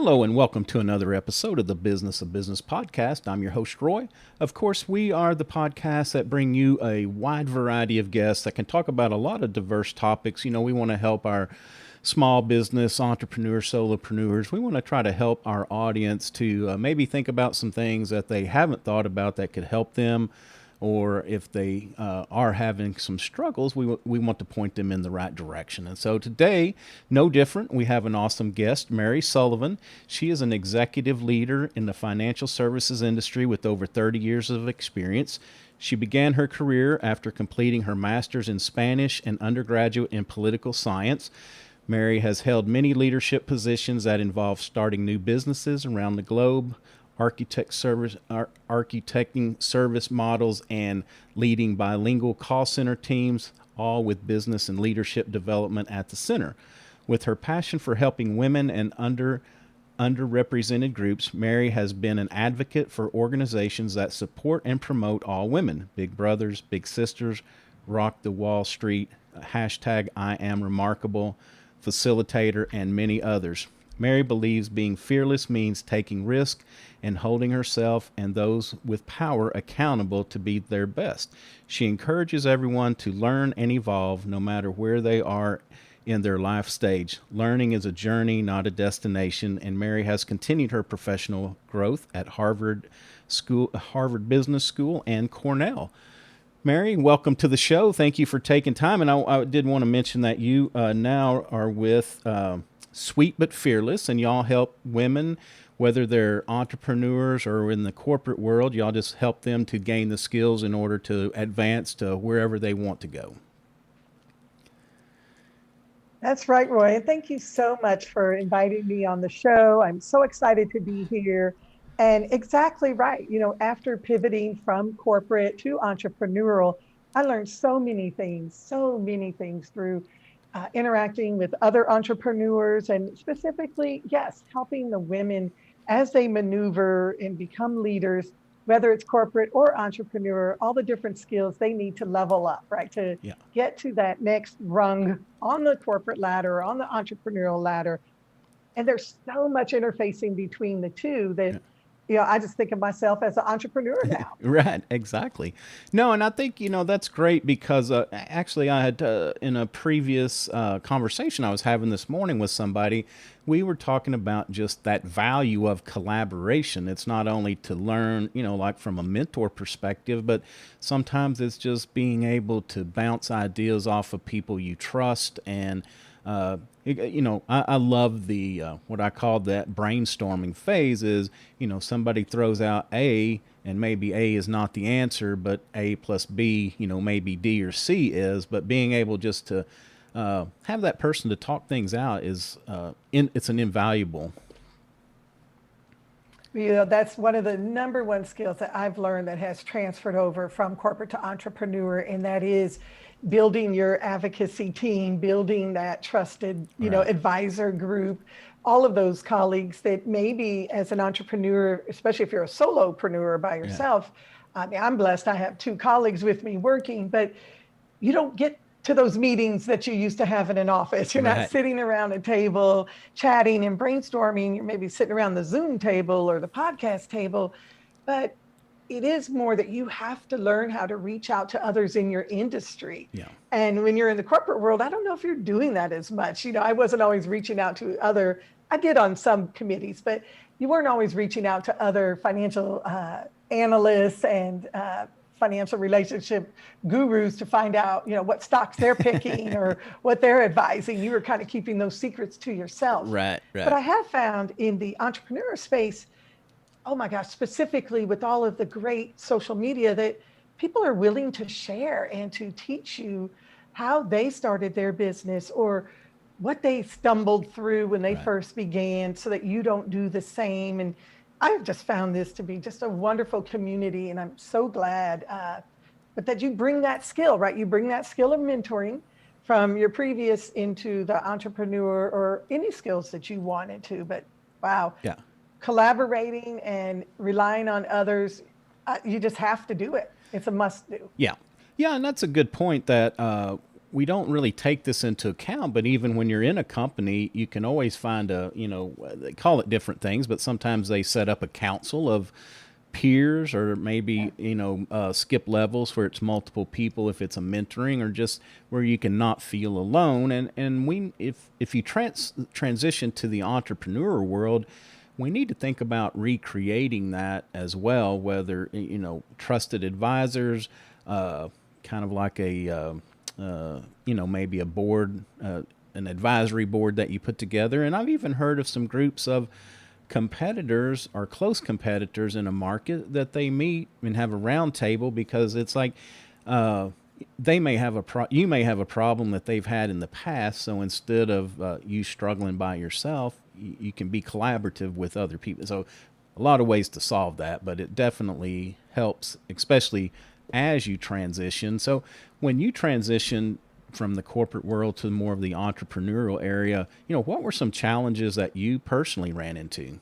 Hello and welcome to another episode of the Business of Business podcast. I'm your host, Roy. Of course, we are the podcast that bring you a wide variety of guests that can talk about a lot of diverse topics. You know, we want to help our small business entrepreneurs, solopreneurs. We want to try to help our audience to maybe think about some things that they haven't thought about that could help them, or if they are having some struggles, we want to point them in the right direction. And so today, no different, we have an awesome guest, Mary Sullivan. She is an executive leader in the financial services industry with over 30 years of experience. She began her career after completing her master's in Spanish and undergraduate in political science. Mary has held many leadership positions that involve starting new businesses around the globe, architecting service models, and leading bilingual call center teams, all with business and leadership development at the center. With her passion for helping women and underrepresented groups, Mary has been an advocate for organizations that support and promote all women. Big Brothers, Big Sisters, Rock the Wall Street, hashtag I Am Remarkable, Facilitator, and many others. Mary believes being fearless means taking risk and holding herself and those with power accountable to be their best. She encourages everyone to learn and evolve no matter where they are in their life stage. Learning is a journey, not a destination, and Mary has continued her professional growth at Harvard Business School, and Cornell. Mary, welcome to the show. Thank you for taking time. And I did want to mention that you now are with Sweet But Fearless, and y'all help women, whether they're entrepreneurs or in the corporate world. Y'all just help them to gain the skills in order to advance to wherever they want to go. That's right, Roy. Thank you so much for inviting me on the show. I'm so excited to be here. And exactly right. You know, after pivoting from corporate to entrepreneurial, I learned so many things through interacting with other entrepreneurs, and specifically, yes, helping the women as they maneuver and become leaders, whether it's corporate or entrepreneur, all the different skills they need to level up, right? To get to that next rung on the corporate ladder, on the entrepreneurial ladder. And there's so much interfacing between the two that I just think of myself as an entrepreneur now. Right, exactly. No, and I think, that's great because actually I had in a previous conversation I was having this morning with somebody, we were talking about just that value of collaboration. It's not only to learn, like from a mentor perspective, but sometimes it's just being able to bounce ideas off of people you trust. And I love the what I call that brainstorming phase is, somebody throws out A, and maybe A is not the answer, but A plus B, maybe D or C is. But being able just to have that person to talk things out is it's an invaluable. That's one of the number one skills that I've learned that has transferred over from corporate to entrepreneur, and that is building your advocacy team, building that trusted, advisor group, all of those colleagues that maybe as an entrepreneur, especially if you're a solopreneur by yourself, I mean, I'm blessed. I have two colleagues with me working, but you don't get to those meetings that you used to have in an office. You're not sitting around a table chatting and brainstorming. You're maybe sitting around the Zoom table or the podcast table, but it is more that you have to learn how to reach out to others in your industry. Yeah. And when you're in the corporate world, I don't know if you're doing that as much. I wasn't always reaching out to I did on some committees, but you weren't always reaching out to other financial analysts and financial relationship gurus to find out, what stocks they're picking or what they're advising. You were kind of keeping those secrets to yourself. Right. But I have found in the entrepreneur space, oh my gosh, specifically with all of the great social media, that people are willing to share and to teach you how they started their business or what they stumbled through when they first began, so that you don't do the same. And I've just found this to be just a wonderful community, and I'm so glad. But that you bring that skill, right? You bring that skill of mentoring from your previous into the entrepreneur or any skills that you wanted to. But wow. Yeah. Collaborating and relying on others, you just have to do it. It's a must do. Yeah. Yeah. And that's a good point that we don't really take this into account, but even when you're in a company, you can always find they call it different things, but sometimes they set up a council of peers, or maybe skip levels where it's multiple people if it's a mentoring, or just where you can not feel alone. And we if you transition to the entrepreneur world, we need to think about recreating that as well, whether trusted advisors, kind of like maybe a board, an advisory board that you put together. And I've even heard of some groups of competitors or close competitors in a market that they meet and have a round table, because it's like they may have you may have a problem that they've had in the past. So instead of you struggling by yourself, you can be collaborative with other people. So a lot of ways to solve that, but it definitely helps, especially as you transition. So when you transition from the corporate world to more of the entrepreneurial area, what were some challenges that you personally ran into?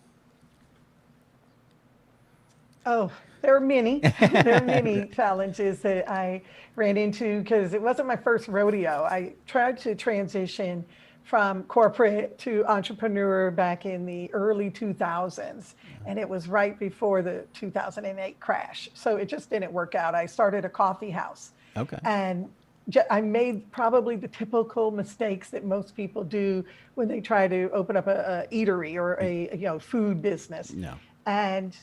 Oh, there are many. There are many challenges that I ran into because it wasn't my first rodeo. I tried to transition from corporate to entrepreneur back in the early 2000s, and it was right before the 2008 crash. So it just didn't work out. I started a coffee house. Okay. And I made probably the typical mistakes that most people do when they try to open up a eatery or a food business. No. And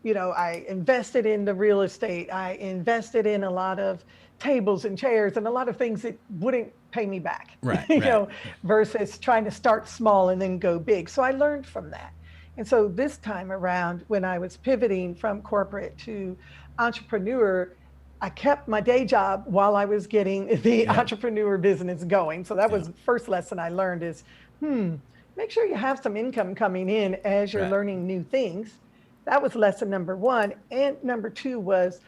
I invested in the real estate. I invested in a lot of tables and chairs and a lot of things that wouldn't pay me back. Right. Versus trying to start small and then go big. So I learned from that. And so this time around, when I was pivoting from corporate to entrepreneur, I kept my day job while I was getting the entrepreneur business going. So that was the first lesson I learned is, make sure you have some income coming in as you're learning new things. That was lesson number one. And number two was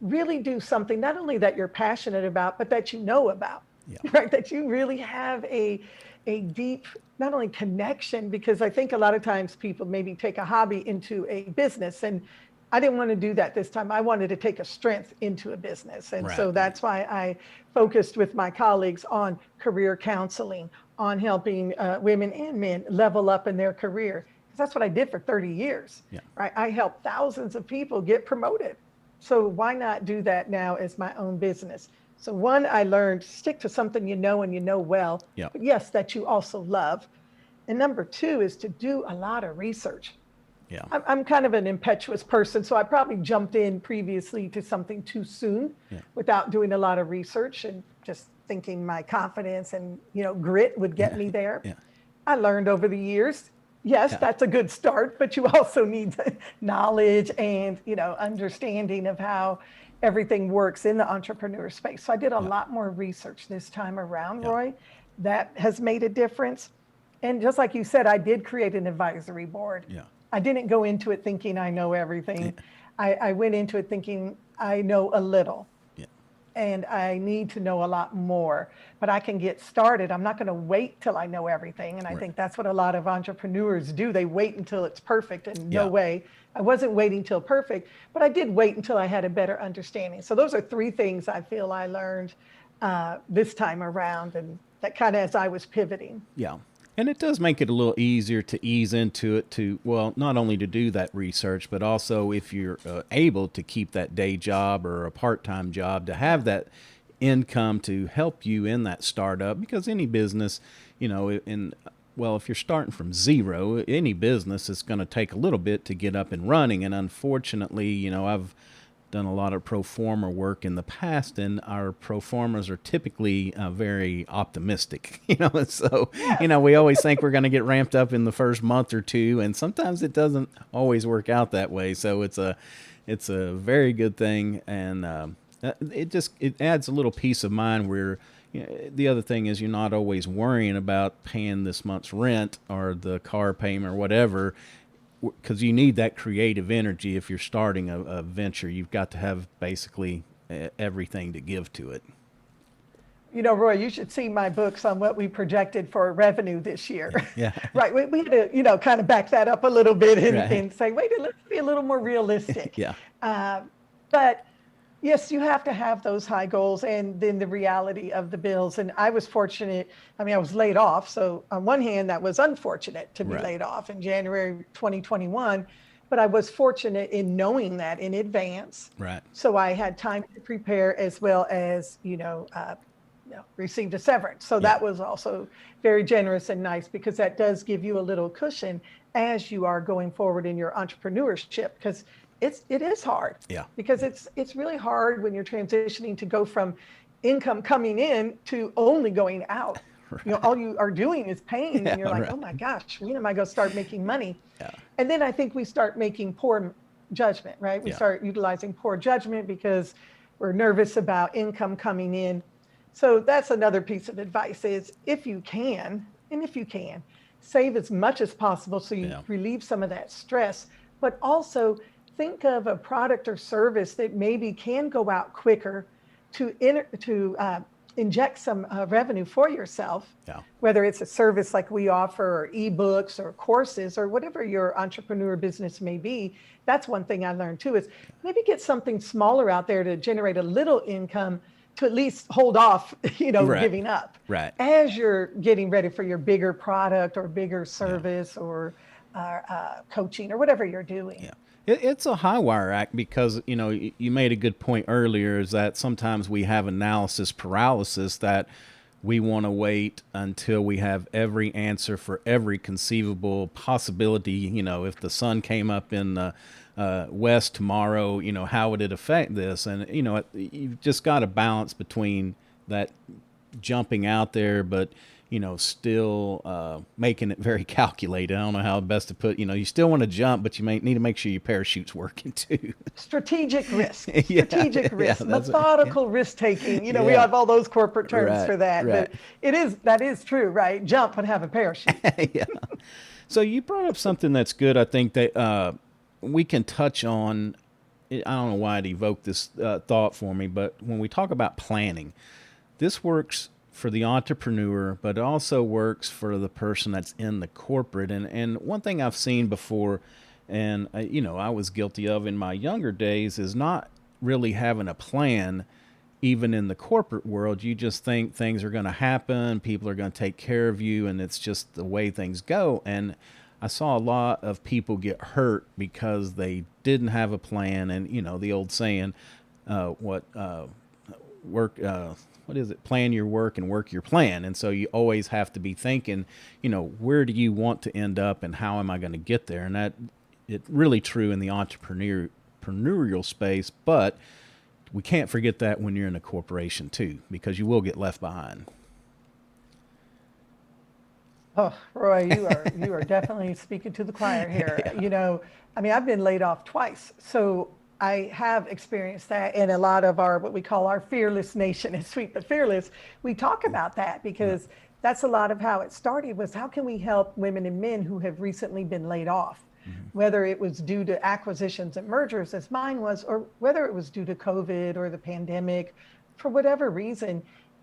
really do something, not only that you're passionate about, but that you know about, right? That you really have a deep, not only connection, because I think a lot of times people maybe take a hobby into a business, and I didn't want to do that this time. I wanted to take a strength into a business. And so that's why I focused with my colleagues on career counseling, on helping women and men level up in their career. Because that's what I did for 30 years, right? I helped thousands of people get promoted. So why not do that now as my own business? So one, I learned stick to something you know and you know well, but yes, that you also love. And number two is to do a lot of research. I'm kind of an impetuous person, so I probably jumped in previously to something too soon without doing a lot of research and just thinking my confidence and grit would get me there. I learned over the years, yes, that's a good start, but you also need knowledge and understanding of how everything works in the entrepreneur space. So I did a lot more research this time around, Roy. That has made a difference. And just like you said, I did create an advisory board. I didn't go into it thinking I know everything. I went into it thinking I know a little. And I need to know a lot more, but I can get started. I'm not going to wait till I know everything. And I think that's what a lot of entrepreneurs do. They wait until it's perfect, and no way. I wasn't waiting till perfect, but I did wait until I had a better understanding. So those are three things I feel I learned this time around, and that kind of as I was pivoting. And it does make it a little easier to ease into it not only to do that research, but also if you're able to keep that day job or a part-time job, to have that income to help you in that startup. Because any business, if you're starting from zero, any business is going to take a little bit to get up and running. And unfortunately, I've done a lot of pro forma work in the past, and our pro formas are typically very optimistic, and so, we always think we're going to get ramped up in the first month or two, and sometimes it doesn't always work out that way. So it's a very good thing. And it adds a little peace of mind where, the other thing is you're not always worrying about paying this month's rent or the car payment or whatever, because you need that creative energy. If you're starting a venture, you've got to have basically everything to give to it. Roy, you should see my books on what we projected for revenue this year. Right. We had to, kind of back that up a little bit and say, wait, let's be a little more realistic. But, Yes, you have to have those high goals and then the reality of the bills. And I was fortunate. I mean, I was laid off. So on one hand, that was unfortunate to be Right. laid off in January 2021. But I was fortunate in knowing that in advance. Right. So I had time to prepare as well as, received a severance. So Yeah. that was also very generous and nice because that does give you a little cushion as you are going forward in your entrepreneurship because it is hard Yeah. because it's really hard when you're transitioning to go from income coming in to only going out. Right. All you are doing is paying Yeah. and you're like, Right. oh my gosh, when am I going to start making money? Yeah. And then I think we start making poor judgment, right? We Yeah. start utilizing poor judgment because we're nervous about income coming in. So that's another piece of advice is if you can, save as much as possible so you Yeah. relieve some of that stress, but also think of a product or service that maybe can go out quicker to inject some revenue for yourself, Yeah. whether it's a service like we offer or ebooks or courses or whatever your entrepreneur business may be. That's one thing I learned too is maybe get something smaller out there to generate a little income to at least hold off, Right. giving up Right. as you're getting ready for your bigger product or bigger Yeah. service or coaching or whatever you're doing. Yeah. It's a high wire act because, you made a good point earlier is that sometimes we have analysis paralysis that we want to wait until we have every answer for every conceivable possibility. If the sun came up in the west tomorrow, how would it affect this? And, you've just got to balance between that jumping out there, but still making it very calculated. I don't know how best to put. You still want to jump, but you may need to make sure your parachute's working too. Strategic risk, Yeah, risk, that's methodical risk taking. We Yeah. have all those corporate terms Right, for that, right. but that is true, right? Jump and have a parachute. Yeah. So you brought up something that's good. I think that we can touch on. I don't know why it evoked this thought for me, but when we talk about planning, this works for the entrepreneur, but it also works for the person that's in the corporate. And one thing I've seen before, and I was guilty of in my younger days, is not really having a plan. Even in the corporate world, you just think things are going to happen, people are going to take care of you, and it's just the way things go. And I saw a lot of people get hurt because they didn't have a plan. And the old saying, work what is it, plan your work and work your plan. And so you always have to be thinking, where do you want to end up and how am I going to get there? And that it's really true in the entrepreneurial space, but we can't forget that when you're in a corporation too, because you will get left behind. Oh, Roy, you are definitely speaking to the choir here. Yeah. I've been laid off twice, so I have experienced that. And a lot of what we call our fearless nation is Sweet but Fearless. We talk about that because that's a lot of how it started was how can we help women and men who have recently been laid off, whether it was due to acquisitions and mergers as mine was, or whether it was due to COVID or the pandemic, for whatever reason.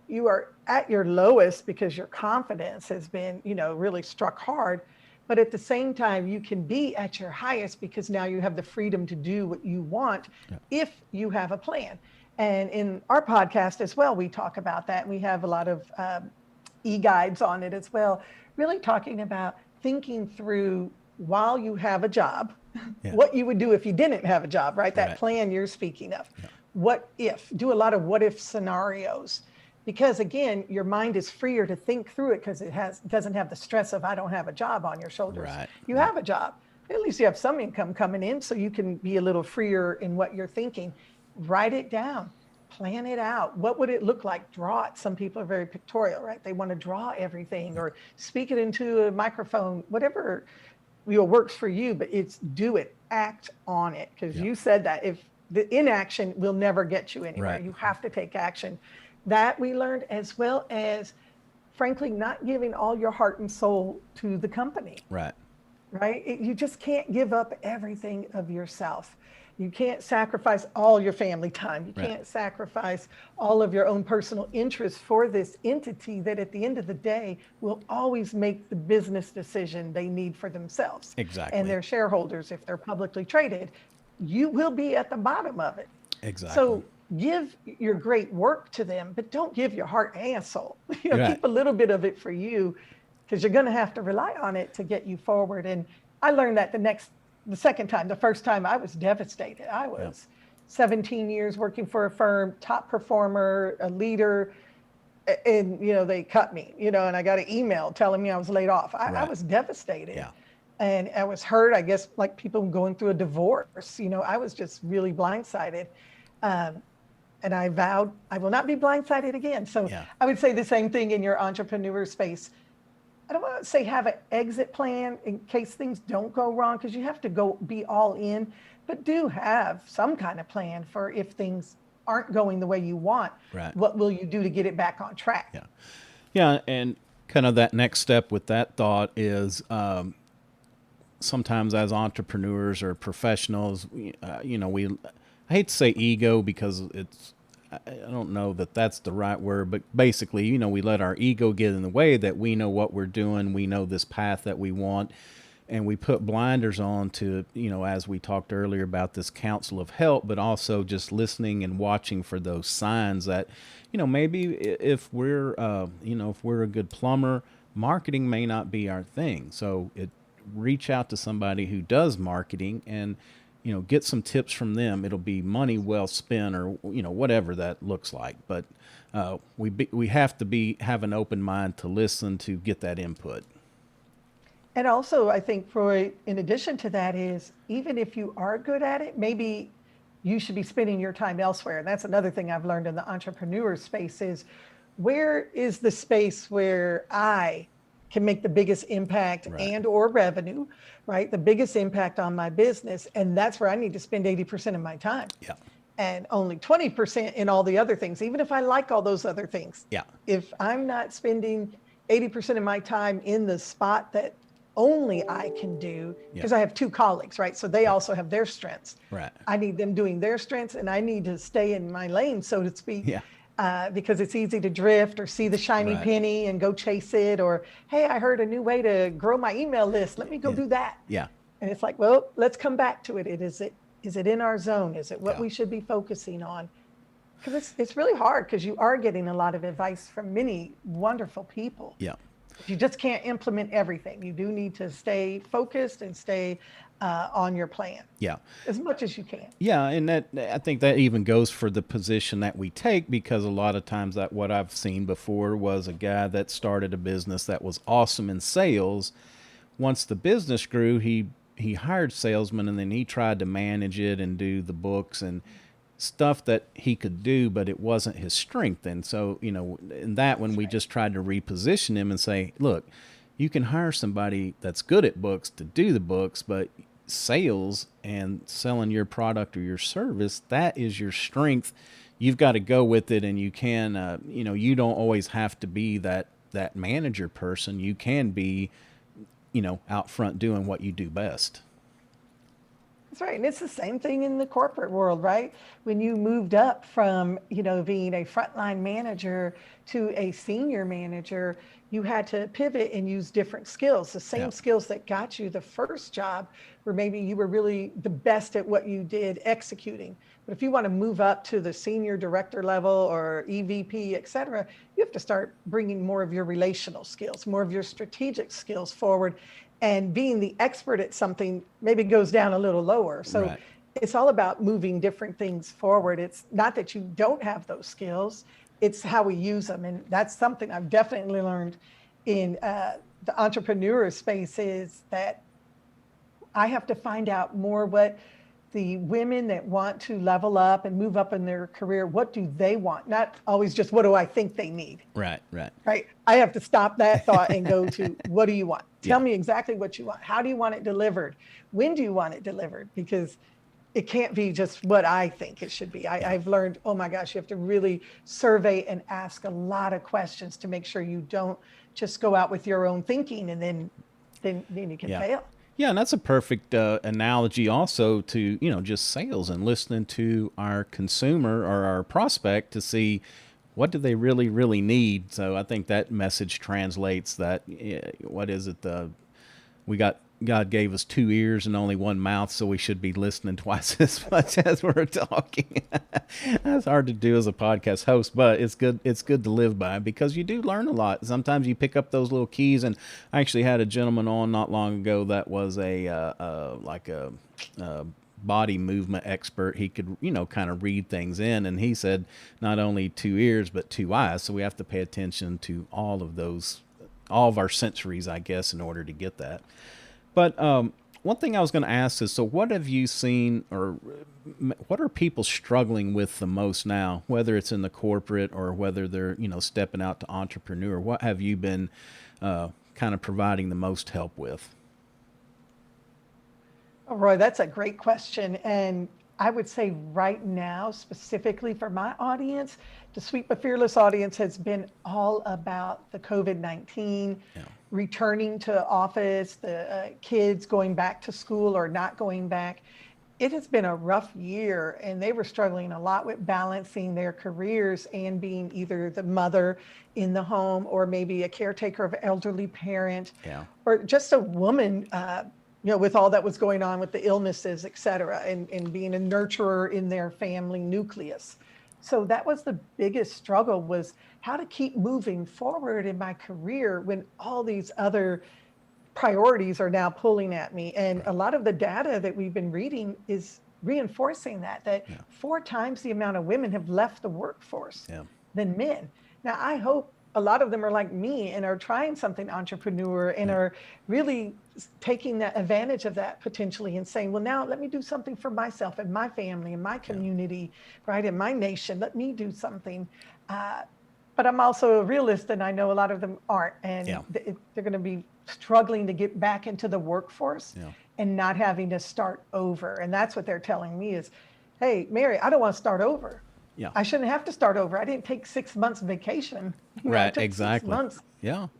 You are at your lowest because your confidence has been, really struck hard. But at the same time, you can be at your highest because now you have the freedom to do what you want if you have a plan. And in our podcast as well, we talk about that. We have a lot of e-guides on it as well, really talking about thinking through while you have a job, what you would do if you didn't have a job, right? That plan you're speaking of. What if? Do a lot of what if scenarios. Because again, your mind is freer to think through it because it doesn't have the stress of I don't have a job on your shoulders. Right. You have a job. At least you have some income coming in so you can be a little freer in what you're thinking. Write it down. Plan it out. What would it look like? Draw it. Some people are very pictorial, right? They want to draw everything or speak it into a microphone, whatever works for you, but it's do it. Act on it. Because you said that if the inaction will never get you anywhere. Right. You have to take action. That we learned, as well as, frankly, not giving all your heart and soul to the company. Right. You just can't give up everything of yourself. You can't sacrifice all your family time. You can't sacrifice all of your own personal interests for this entity that at the end of the day will always make the business decision they need for themselves. Exactly. And their shareholders, if they're publicly traded, you will be at the bottom of it. Exactly. So give your great work to them, but don't give your heart and soul. Right. Keep a little bit of it for you, because you're going to have to rely on it to get you forward. And I learned that the second time. The first time I was devastated. I was 17 years working for a firm, top performer, a leader, and they cut me, and I got an email telling me I was laid off. I was devastated. Yeah. And I was hurt, I guess, like people going through a divorce. I was just really blindsided. And I vowed I will not be blindsided again. So I would say the same thing in your entrepreneur space. I don't want to say have an exit plan in case things don't go wrong, because you have to go be all in, but do have some kind of plan for if things aren't going the way you want. Right. What will you do to get it back on track? Yeah. Yeah. And kind of that next step with that thought is, sometimes as entrepreneurs or professionals, I hate to say ego, because I don't know that that's the right word, but basically, we let our ego get in the way, that we know what we're doing. We know this path that we want, and we put blinders on to, as we talked earlier about this counsel of help, but also just listening and watching for those signs that, maybe if we're, if we're a good plumber, marketing may not be our thing. So reach out to somebody who does marketing and, get some tips from them. It'll be money well spent, or, whatever that looks like. But we have to have an open mind to listen, to get that input. And also, I think, Troy, in addition to that, is even if you are good at it, maybe you should be spending your time elsewhere. And that's another thing I've learned in the entrepreneur space is, where is the space where I can make the biggest impact and or revenue, right? The biggest impact on my business. And that's where I need to spend 80% of my time. Yeah. And only 20% in all the other things, even if I like all those other things. Yeah. If I'm not spending 80% of my time in the spot that only I can do, because I have two colleagues, right? So they also have their strengths. Right. I need them doing their strengths, and I need to stay in my lane, so to speak. Yeah. Because it's easy to drift or see the shiny penny and go chase it, or, hey, I heard a new way to grow my email list. Let me go do that. Yeah. And it's like, well, let's come back to it. Is it in our zone? Is it what we should be focusing on? Because it's really hard, because you are getting a lot of advice from many wonderful people. Yeah. You just can't implement everything. You do need to stay focused and stay on your plan. Yeah. As much as you can. Yeah, and I think that even goes for the position that we take, because a lot of times that what I've seen before was a guy that started a business that was awesome in sales. Once the business grew, he hired salesmen, and then he tried to manage it and do the books and stuff that he could do, but it wasn't his strength. And so, in that one, we just tried to reposition him and say, look, you can hire somebody that's good at books to do the books, but sales and selling your product or your service, that is your strength. You've got to go with it, and you can, you don't always have to be that manager person. You can be, out front doing what you do best. That's right. And it's the same thing in the corporate world, right? When you moved up from, being a frontline manager to a senior manager, you had to pivot and use different skills. The same skills that got you the first job, where maybe you were really the best at what you did executing. But if you want to move up to the senior director level or EVP, et cetera, you have to start bringing more of your relational skills, more of your strategic skills forward. And being the expert at something maybe goes down a little lower. So it's all about moving different things forward. It's not that you don't have those skills, it's how we use them. And that's something I've definitely learned in the entrepreneur space, is that I have to find out more what the women that want to level up and move up in their career, what do they want? Not always just, what do I think they need? Right. I have to stop that thought and go to, what do you want? Tell me exactly what you want. How do you want it delivered? When do you want it delivered? Because it can't be just what I think it should be. I've learned, oh my gosh, you have to really survey and ask a lot of questions to make sure you don't just go out with your own thinking, and then you can fail. Yeah, and that's a perfect analogy also to, just sales and listening to our consumer or our prospect to see what do they really, really need. So I think that message translates that, what is it? We got God gave us two ears and only one mouth, so we should be listening twice as much as we're talking. That's hard to do as a podcast host, but it's good. It's good to live by because you do learn a lot. Sometimes you pick up those little keys. And I actually had a gentleman on not long ago that was a body movement expert. He could, kind of read things in, and he said not only two ears but two eyes. So we have to pay attention to all of our sensories, I guess, in order to get that. But one thing I was going to ask is, so what have you seen, or what are people struggling with the most now, whether it's in the corporate or whether they're, stepping out to entrepreneur? What have you been kind of providing the most help with? Oh, Roy, that's a great question. And I would say right now, specifically for my audience, the Sweet but Fearless audience has been all about the COVID-19, returning to office, the kids going back to school or not going back. It has been a rough year, and they were struggling a lot with balancing their careers and being either the mother in the home or maybe a caretaker of an elderly parent, or just a woman, with all that was going on with the illnesses, et cetera, and being a nurturer in their family nucleus. So that was the biggest struggle, was how to keep moving forward in my career when all these other priorities are now pulling at me. And a lot of the data that we've been reading is reinforcing that 4 times the amount of women have left the workforce than men. Now, I hope a lot of them are like me and are trying something entrepreneur and are really taking that advantage of that potentially and saying, well, now let me do something for myself and my family and my community, right, and my nation. Let me do something. But I'm also a realist, and I know a lot of them aren't. And they're going to be struggling to get back into the workforce and not having to start over. And that's what they're telling me is, hey, Mary, I don't want to start over. I shouldn't have to start over. I didn't take 6 months vacation. Right, exactly. 6 months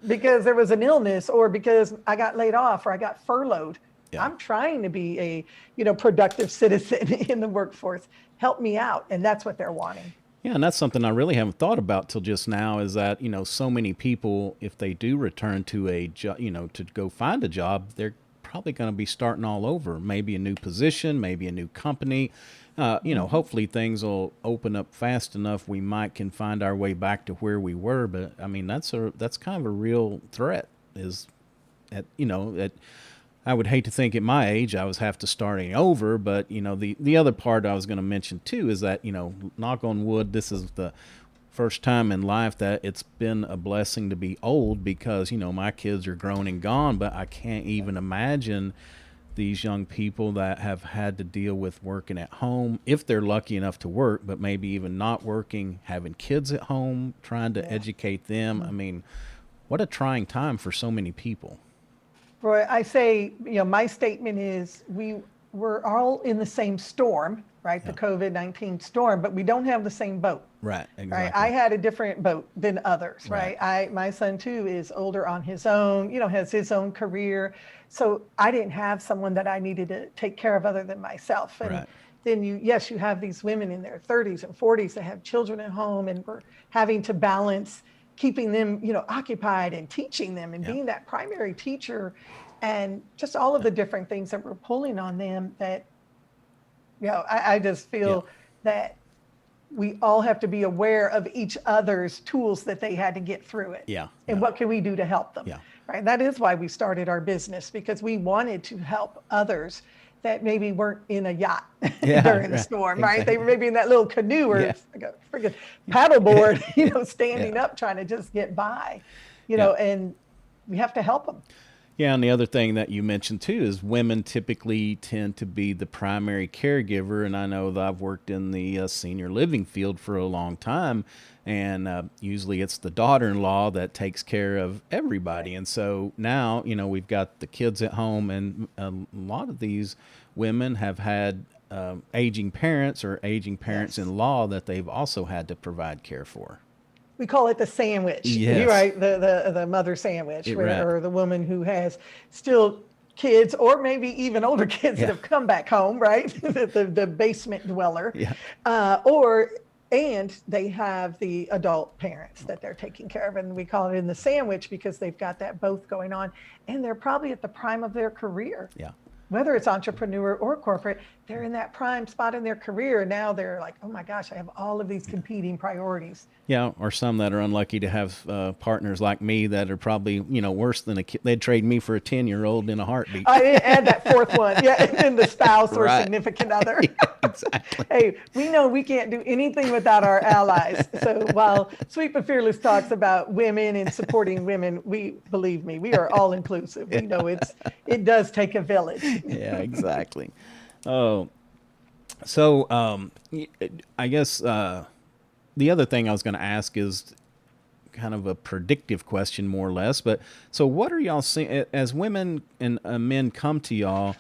because there was an illness or because I got laid off or I got furloughed. I'm trying to be a productive citizen in the workforce. Help me out. And that's what they're wanting. Yeah, and that's something I really haven't thought about till just now, is that, so many people, if they do return to a job, to go find a job, they're probably going to be starting all over, maybe a new position, maybe a new company. Hopefully things will open up fast enough we can find our way back to where we were. But I mean, that's kind of a real threat. I would hate to think at my age I was have to starting over. But the other part I was going to mention too is that knock on wood, this is the first time in life that it's been a blessing to be old, because my kids are grown and gone. But I can't even imagine these young people that have had to deal with working at home, if they're lucky enough to work, but maybe even not working, having kids at home, trying to educate them. I mean, what a trying time for so many people. Roy, I say, my statement is we're all in the same storm, right? The COVID-19 storm, but we don't have the same boat. Right, exactly. Right? I had a different boat than others, right? My son too is older on his own, has his own career. So I didn't have someone that I needed to take care of other than myself. And then you have these women in their 30s and 40s that have children at home, and we're having to balance keeping them, occupied and teaching them and being that primary teacher, and just all of the different things that we're pulling on them that, I just feel that we all have to be aware of each other's tools that they had to get through it. And what can we do to help them? Right. That is why we started our business, because we wanted to help others that maybe weren't in a yacht during the storm, right? They were maybe in that little canoe or like a friggin' paddleboard, standing up trying to just get by, and we have to help them. Yeah, and the other thing that you mentioned too is women typically tend to be the primary caregiver, and I know that I've worked in the senior living field for a long time, and usually it's the daughter-in-law that takes care of everybody. And so now, we've got the kids at home, and a lot of these women have had aging parents or aging parents-in-law that they've also had to provide care for. We call it the sandwich, right? The mother sandwich, or the woman who has still kids, or maybe even older kids that have come back home, right? the basement dweller, or And they have the adult parents that they're taking care of. And we call it in the sandwich because they've got that both going on. And they're probably at the prime of their career. Yeah. Whether it's entrepreneur or corporate, they're in that prime spot in their career. And now they're like, oh my gosh, I have all of these competing priorities. Yeah, or some that are unlucky to have partners like me that are probably, worse than a kid. They'd trade me for a 10-year-old in a heartbeat. I didn't add that fourth one. Yeah, and then the spouse or Right. significant other. Yeah, exactly. Hey, we know we can't do anything without our allies. So while Sweet but Fearless talks about women and supporting women, believe me, we are all inclusive. We know it does take a village. Yeah, exactly. Oh, so I guess the other thing I was going to ask is kind of a predictive question, more or less. But so, what are y'all seeing as women and men come to y'all?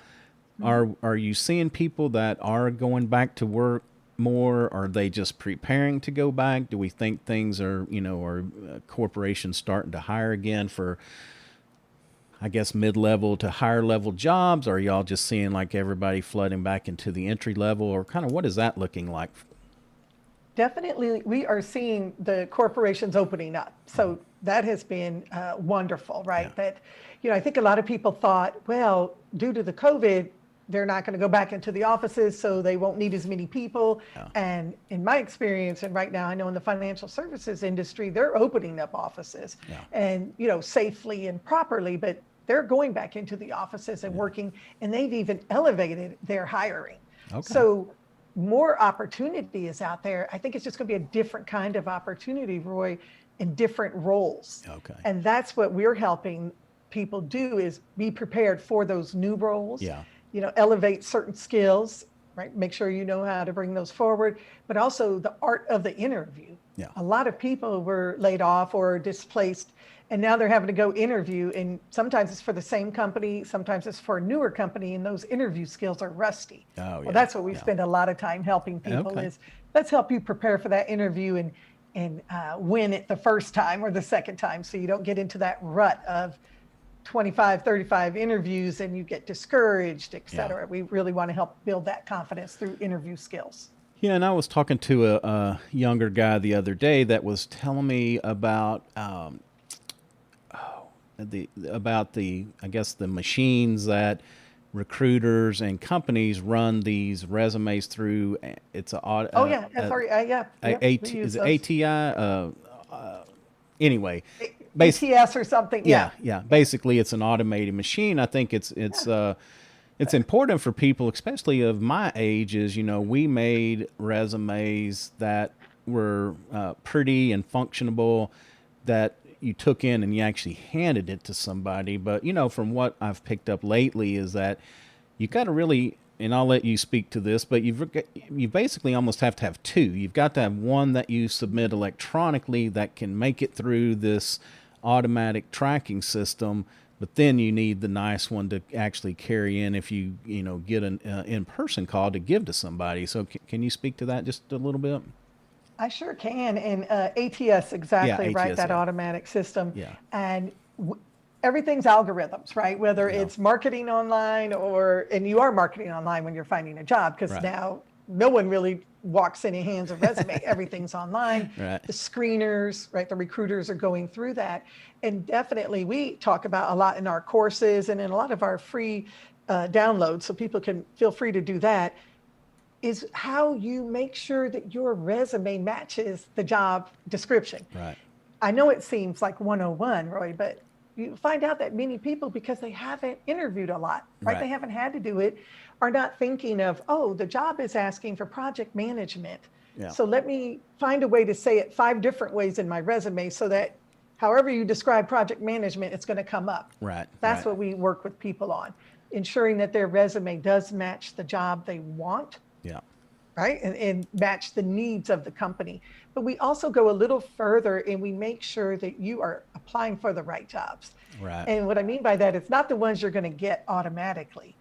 Are you seeing people that are going back to work more? Are they just preparing to go back? Do we think things are corporations starting to hire again for, I guess, mid-level to higher level jobs? Or are y'all just seeing like everybody flooding back into the entry level, or kind of what is that looking like? Definitely, we are seeing the corporations opening up. So that has been wonderful, right? Yeah. That, I think a lot of people thought, well, due to the COVID, they're not going to go back into the offices, so they won't need as many people. Yeah. And in my experience, and right now I know in the financial services industry, they're opening up offices and, safely and properly, but they're going back into the offices and working, and they've even elevated their hiring. Okay. So more opportunity is out there. I think it's just going to be a different kind of opportunity, Roy, in different roles. Okay. And that's what we're helping people do, is be prepared for those new roles. Yeah. Elevate certain skills, right? Make sure you know how to bring those forward, but also the art of the interview. Yeah. A lot of people were laid off or displaced, and now they're having to go interview. And sometimes it's for the same company, sometimes it's for a newer company, and those interview skills are rusty. Oh, yeah. Well, that's what we spend a lot of time helping people is, let's help you prepare for that interview and win it the first time or the second time, so you don't get into that rut of 25, 35 interviews and you get discouraged, et cetera. Yeah. We really want to help build that confidence through interview skills. Yeah, and I was talking to a younger guy the other day that was telling me about the I guess the machines that recruiters and companies run these resumes through. It's a is it ATI? Anyway. ATS or something. Yeah. Basically, it's an automated machine. I think it's important for people, especially of my age, is we made resumes that were pretty and functionable, that you took in and you actually handed it to somebody. But from what I've picked up lately is that you got to really, and I'll let you speak to this, but you basically almost have to have two. You've got to have one that you submit electronically that can make it through this automatic tracking system, but then you need the nice one to actually carry in if you get an in-person call to give to somebody. So can you speak to that just a little bit? I sure can. And ATS, exactly, ATS, right? That automatic system. Yeah. And everything's algorithms, right? Whether it's marketing online and you are marketing online when you're finding a job, because now no one really walks in and hands a resume. Everything's online. Right. The screeners, right? The recruiters are going through that. And definitely we talk about a lot in our courses and in a lot of our free downloads, so people can feel free to do that, is how you make sure that your resume matches the job description. Right. I know it seems like 101, Roy, but you find out that many people, because they haven't interviewed a lot, right? They haven't had to do it, are not thinking of, the job is asking for project management. Yeah. So let me find a way to say it 5 different ways in my resume so that however you describe project management, it's going to come up. Right. That's what we work with people on, ensuring that their resume does match the job they want. Yeah. Right. And match the needs of the company. But we also go a little further and we make sure that you are applying for the right jobs. Right. And what I mean by that, it's not the ones you're going to get automatically,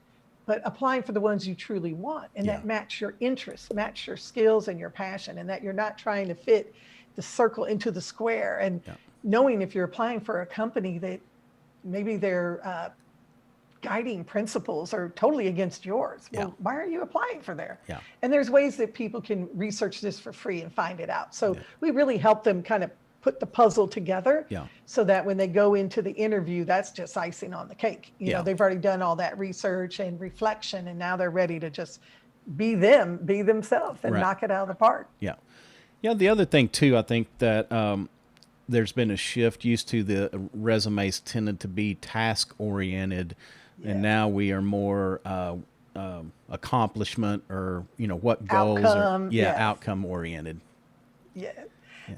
but applying for the ones you truly want and that match your interests, match your skills and your passion, and that you're not trying to fit the circle into the square. And knowing if you're applying for a company that maybe they're guiding principles are totally against yours. Well, Yeah. why are you applying for there? Yeah. And there's ways that people can research this for free and find it out. So Yeah. we really help them kind of put the puzzle together Yeah. so that when they go into the interview, that's just icing on the cake. You Yeah. know, they've already done all that research and reflection, and now they're ready to just be them, be themselves, and Right. knock it out of the park. Yeah. Yeah. The other thing too, I think that there's been a shift. Used to the resumes tended to be task oriented, and now we are more accomplishment or what goals Outcome, are yes. outcome oriented. Yeah,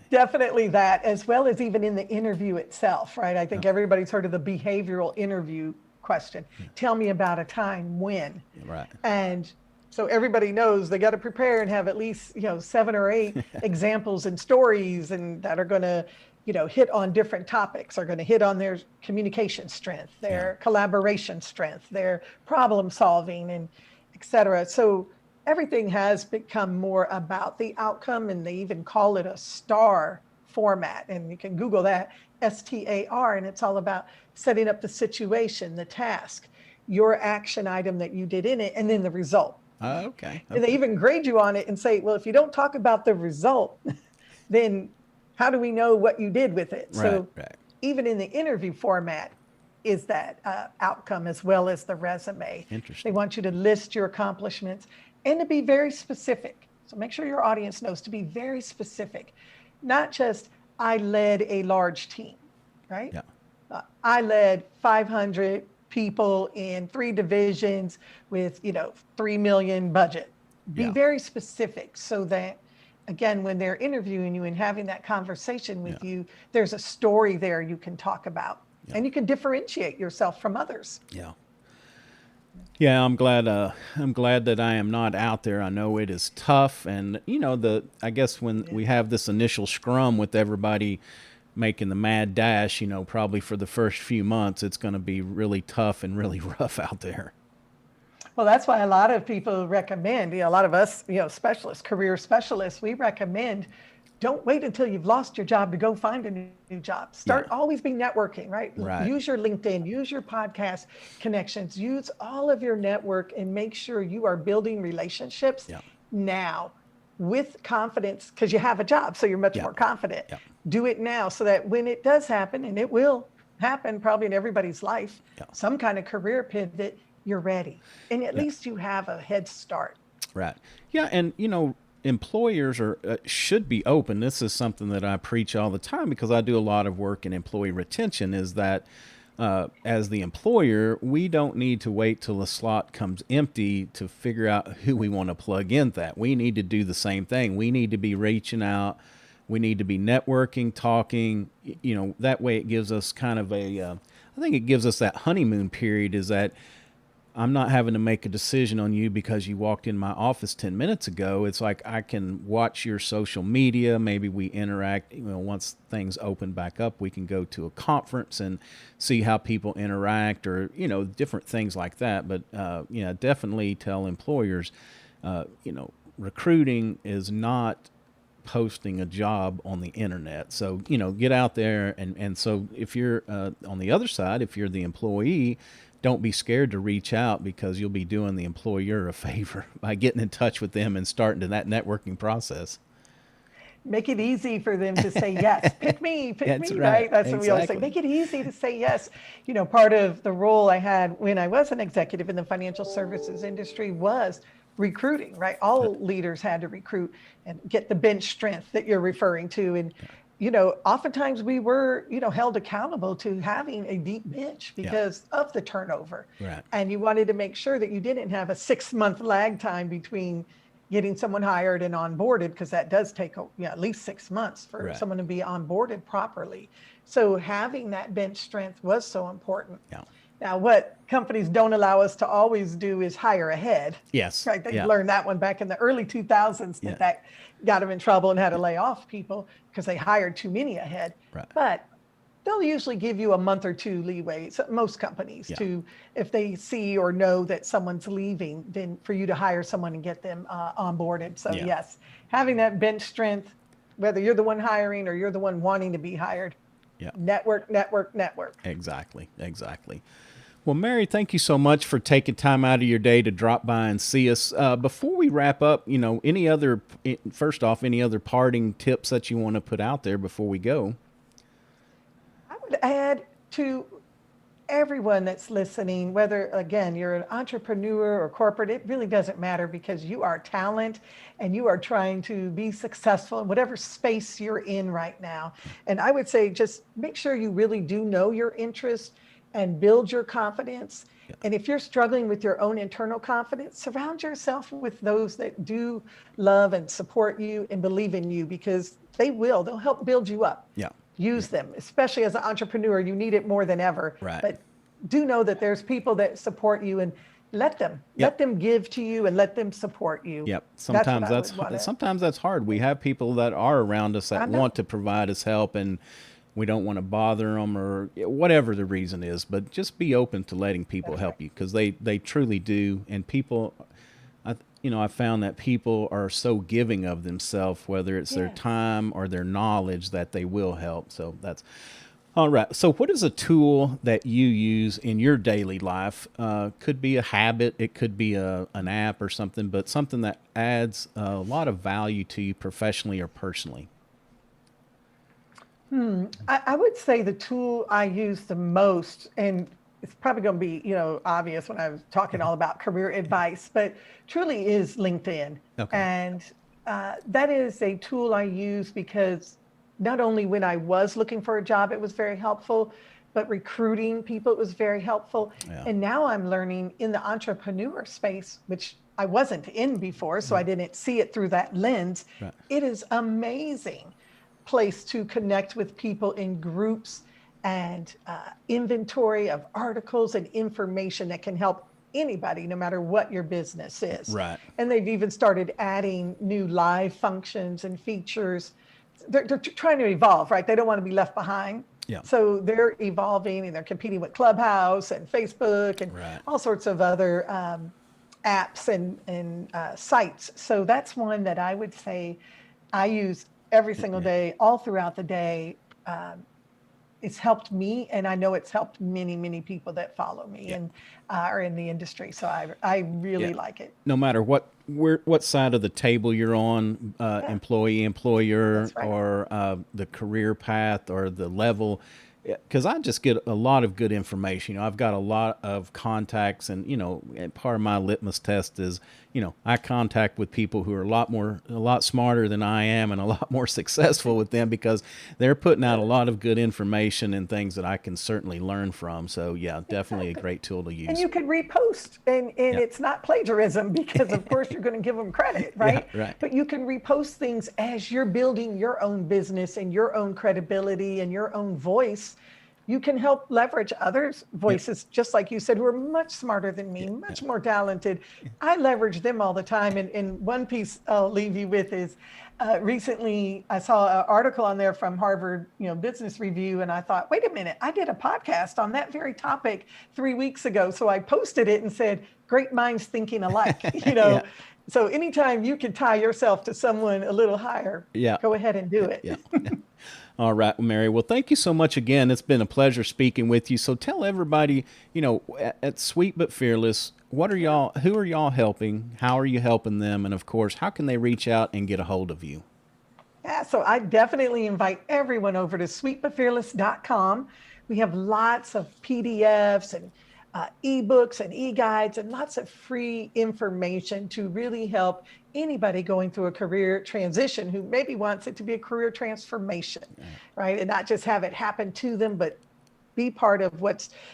definitely that, as well as even in the interview itself, right? I think everybody's heard of the behavioral interview question. Tell me about a time when. Right. And so everybody knows they got to prepare and have at least 7 or 8 examples and stories, and that are going to hit on different topics, are going to hit on their communication strength, their collaboration strength, their problem solving, and et cetera. So everything has become more about the outcome, and they even call it a STAR format. And you can Google that, STAR, and it's all about setting up the situation, the task, your action item that you did in it, and then the result. Okay. And they even grade you on it and say, well, if you don't talk about the result, then how do we know what you did with it? So Right. even in the interview format is that outcome as well as the resume. Interesting. They want you to list your accomplishments and to be very specific. So make sure your audience knows to be very specific, not just I led a large team, right? Yeah. I led 500 people in 3 divisions with 3 million budget. Be very specific so that, again, when they're interviewing you and having that conversation with you, there's a story there you can talk about, and you can differentiate yourself from others. Yeah. Yeah, I'm glad that I am not out there. I know it is tough, and I guess when we have this initial scrum with everybody making the mad dash, probably for the first few months, it's going to be really tough and really rough out there. Well, that's why a lot of people recommend, a lot of us, specialists, career specialists, we recommend don't wait until you've lost your job to go find a new job. Start always be networking, right? Use your LinkedIn, use your podcast connections, use all of your network, and make sure you are building relationships now with confidence, because you have a job, so you're much more confident. Do it now so that when it does happen, and it will happen probably in everybody's life, some kind of career pivot, you're ready. And at least you have a head start. Right. Yeah. And, employers should be open. This is something that I preach all the time because I do a lot of work in employee retention, is that as the employer, we don't need to wait till the slot comes empty to figure out who we want to plug in that. We need to do the same thing. We need to be reaching out. We need to be networking, talking, that way it gives us kind of I think it gives us that honeymoon period, is that I'm not having to make a decision on you because you walked in my office 10 minutes ago. It's like I can watch your social media. Maybe we interact. Once things open back up, we can go to a conference and see how people interact, or, different things like that. But, definitely tell employers, recruiting is not posting a job on the internet. So, get out there. And so if you're on the other side, if you're the employee, don't be scared to reach out, because you'll be doing the employer a favor by getting in touch with them and starting to that networking process. Make it easy for them to say yes. Pick me, That's me, right. right? That's what we always say. Exactly. Make it easy to say yes. Part of the role I had when I was an executive in the financial services industry was recruiting, right? All leaders had to recruit and get the bench strength that you're referring to. And oftentimes we were, held accountable to having a deep bench because of the turnover. Right. And you wanted to make sure that you didn't have a 6-month lag time between getting someone hired and onboarded, because that does take at least 6 months for someone to be onboarded properly. So having that bench strength was so important. Yeah. Now, what companies don't allow us to always do is hire ahead. Yes. Right. They learned that one back in the early 2000s that got them in trouble and had to lay off people because they hired too many ahead. Right. But they'll usually give you a month or 2 leeway, so most companies, to, if they see or know that someone's leaving, then for you to hire someone and get them onboarded. So yes, having that bench strength, whether you're the one hiring or you're the one wanting to be hired, network. Exactly. Well, Mary, thank you so much for taking time out of your day to drop by and see us. Before we wrap up, first off, any other parting tips that you want to put out there before we go? I would add to everyone that's listening, whether again you're an entrepreneur or corporate, it really doesn't matter because you are talent and you are trying to be successful in whatever space you're in right now. And I would say just make sure you really do know your interests and build your confidence. And if you're struggling with your own internal confidence, surround yourself with those that do love and support you and believe in you because they'll help build you up. Yeah. Use them, especially as an entrepreneur, you need it more than ever. Right. But do know that there's people that support you and let them give to you and let them support you. Yep. Sometimes sometimes that's hard. We have people that are around us that want to provide us help, and we don't want to bother them or whatever the reason is, but just be open to letting people help you because they truly do. And people, I found that people are so giving of themselves, whether it's their time or their knowledge, that they will help. So that's all right. So what is a tool that you use in your daily life? Could be a habit. It could be an app or something, but something that adds a lot of value to you professionally or personally. I would say the tool I use the most, and it's probably going to be, obvious when I was talking all about career advice, but truly is LinkedIn. Okay. And that is a tool I use because not only when I was looking for a job, it was very helpful, but recruiting people, it was very helpful. Yeah. And now I'm learning in the entrepreneur space, which I wasn't in before, so I didn't see it through that lens. Right. It is amazing place to connect with people in groups and inventory of articles and information that can help anybody, no matter what your business is. Right. And they've even started adding new live functions and features. They're trying to evolve, right? They don't want to be left behind. Yeah. So they're evolving and they're competing with Clubhouse and Facebook and all sorts of other apps and sites. So that's one that I would say I use every single day, all throughout the day. It's helped me, and I know it's helped many, many people that follow me and are in the industry. So I really like it. No matter what side of the table you're on, employee, employer, or the career path or the level, because I just get a lot of good information. I've got a lot of contacts, and and part of my litmus test is, I contact with people who are a lot smarter than I am, and a lot more successful with them because they're putting out a lot of good information and things that I can certainly learn from. So definitely a great tool to use. And you can repost, and it's not plagiarism because of course you're going to give them credit, right? Right. But you can repost things as you're building your own business and your own credibility and your own voice. You can help leverage others' voices, just like you said, who are much smarter than me, much more talented. I leverage them all the time. And one piece I'll leave you with is recently I saw an article on there from Harvard, Business Review, and I thought, wait a minute, I did a podcast on that very topic 3 weeks ago. So I posted it and said, great minds thinking alike, So anytime you can tie yourself to someone a little higher, go ahead and do it. All right, Mary. Well, thank you so much again. It's been a pleasure speaking with you. So tell everybody, at Sweet But Fearless, who are y'all helping? How are you helping them? And of course, how can they reach out and get a hold of you? Yeah, so I definitely invite everyone over to sweetbutfearless.com. We have lots of PDFs and ebooks and e-guides and lots of free information to really help anybody going through a career transition who maybe wants it to be a career transformation, right? And not just have it happen to them, but be part of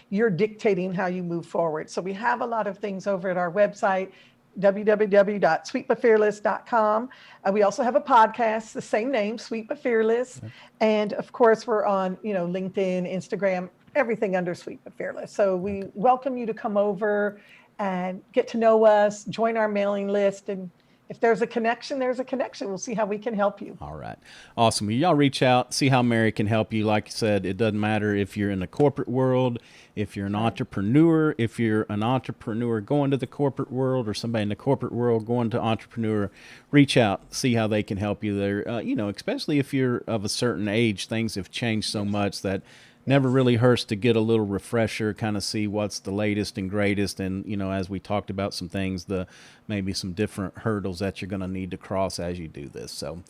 you're dictating how you move forward. So we have a lot of things over at our website, www.sweetbutfearless.com. We also have a podcast, the same name, Sweet But Fearless. And of course, we're on, LinkedIn, Instagram, everything under Sweet But Fearless. So we welcome you to come over and get to know us, join our mailing list. And if there's a connection, there's a connection. We'll see how we can help you. All right. Awesome. Y'all reach out, see how Mary can help you. Like you said, it doesn't matter if you're in the corporate world, if you're an entrepreneur, if you're an entrepreneur going to the corporate world, or somebody in the corporate world going to entrepreneur, reach out, see how they can help you there. Especially if you're of a certain age, things have changed so much that never Yes. really hurts to get a little refresher, kind of see what's the latest and greatest. And, as we talked about some things, maybe some different hurdles that you're going to need to cross as you do this. So,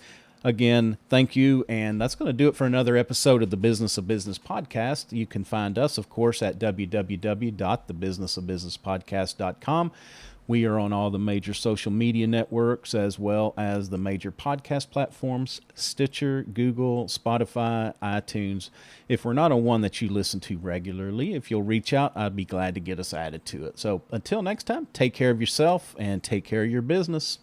again, thank you. And that's going to do it for another episode of the Business of Business podcast. You can find us, of course, at www.thebusinessofbusinesspodcast.com. We are on all the major social media networks as well as the major podcast platforms, Stitcher, Google, Spotify, iTunes. If we're not on one that you listen to regularly, if you'll reach out, I'd be glad to get us added to it. So until next time, take care of yourself and take care of your business.